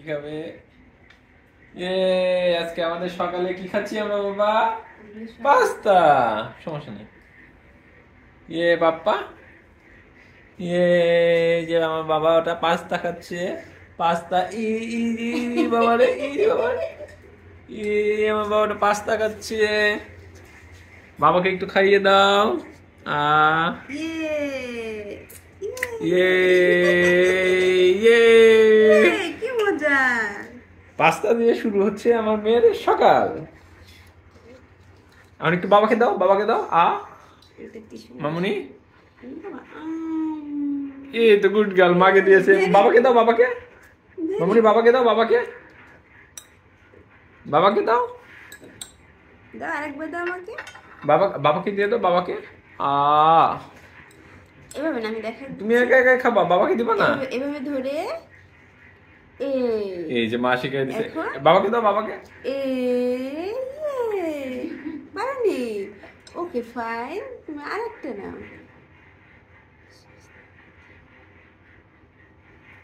খাবে? আজকে আমাদের সকালে কি খাচ্ছি আমরা বাবা? পাস্তা। সমস্যা নেই। বাপ্পা, যে আমার বাবা ওটা পাস্তা খাচ্ছে। পাস্তা ই ই ই বাবা রে, বাবা রে। আমার বাবা ওটা পাস্তা খাচ্ছে। বাবাকে একটু খাইয়ে দাও। আ ইয়ে ইয়ে কি মজা! পাস্তা দিয়ে শুরু হচ্ছে আমার মেয়ের সকাল। আর একটু বাবাকে দাও, বাবাকে দাও। মামুনি, এই তো গুড গার্ল, মাকে দিয়েছে। বাবাকে দাও, বাবাকে। মামুনি, বাবাকে দাও, বাবাকে। বাবাকে দাও। দাও, আরেকবার দাও আমাকে। বাবাকে দিয়ে দাও, বাবাকে। এভাবে না, আমি দেখাই। তুমি একা একা খাবা, বাবাকে দিবা না? এভাবে ধরে এই যে মা শিখাই দিছে। বাবাকে দাও, বাবাকে। বানানি। ওকে ফাইন, তুমি আরেকটা নাও।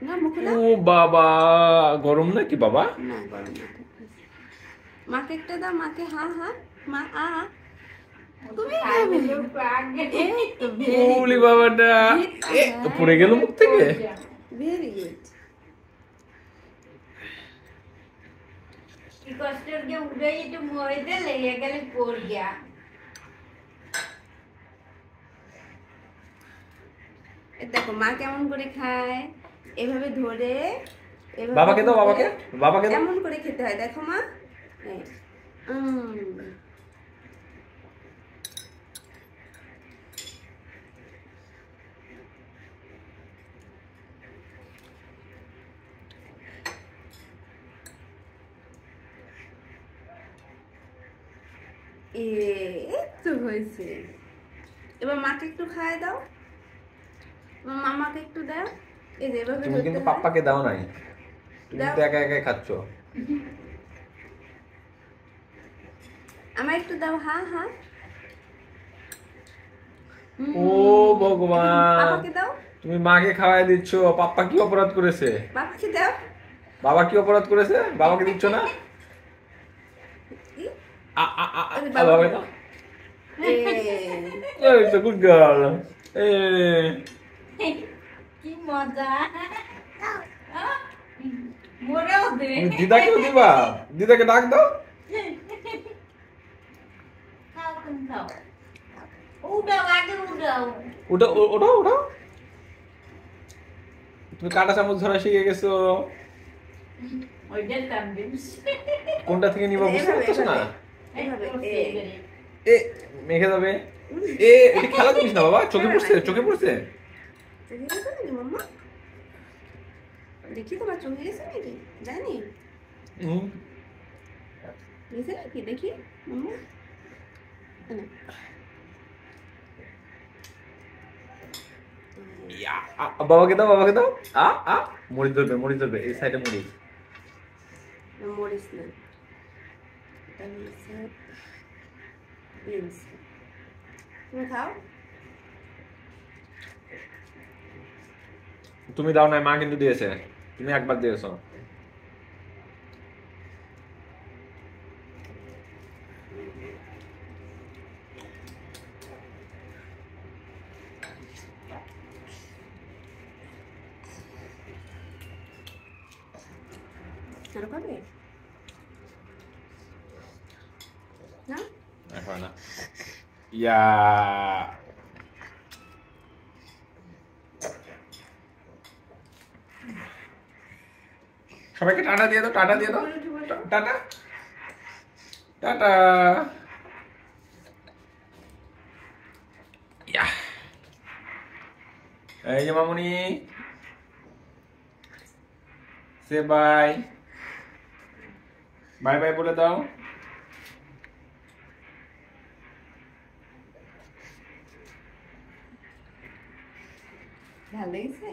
না, মুখে দাও। ও বাবা, গরম নাকি বাবা? না, গরম না। মাকে একটা দাও, মাকে। হা হা, মা আ। তুমি ওলি বাবাটা পড়ে গেল মুখ থেকে। Very good. দেখো মা কেমন করে খায়, এভাবে ধরে। বাবাকে দাও, বাবাকে। বাবাকে দাও। এমন করে খেতে হয়, দেখো মা। তো হয়েছে। এবার মাকে একটু খাওয়াই দাও, মামাকে একটু দাও। এই যে এভাবে তুমি কিন্তু পাপ্পাকে দাও নাই, তুমি তো একা একাই খাচ্ছ। আমার একটু দাও। হা হা। ও ভগবান, বাবাকে দাও। তুমি মাকে খাওয়াই দিচ্ছ, পাপ্পা কি অপরাধ করেছে? বাবাকে দাও। বাবা কি অপরাধ করেছে? বাবাকে দিচ্ছ না? বাবাকে দাও। এই তো গুড গার্ল। কি মজা! দিদাকেও দিবা? দিদাকে ডাক দাও। ওটাও ওটাও। তুমি কাঁটা চামচ ধরা শিখে গেছো। কোনটা থেকে নিবা বুঝতে পারছো না? মেখে যাবে। এটা খেলা জিনিস না বাবা, চোখে পড়ছে, চোখে পড়ছে। দেখি তোমার চোখে গেছে নাকি, জানি গেছে নাকি, দেখি। বাবাকে দাও, বাবাকে দাও। মরিচ ধরবে, মরিচ ধরবে, এই সাইডে মরিচ। মরিচ না, তুমি খাও। তুমি দাও না, মা কিন্তু দিয়েছে, তুমি একবার দিয়েছো। আর খাবে না? এখন না। ইয়া, সবাইকে টাটা দিয়ে দাও, টাটা দিয়ে দাও। Tata tata. এই যে মামুনি, সে বাই বাই বাই বলে দাও। ভালো লেগেছে।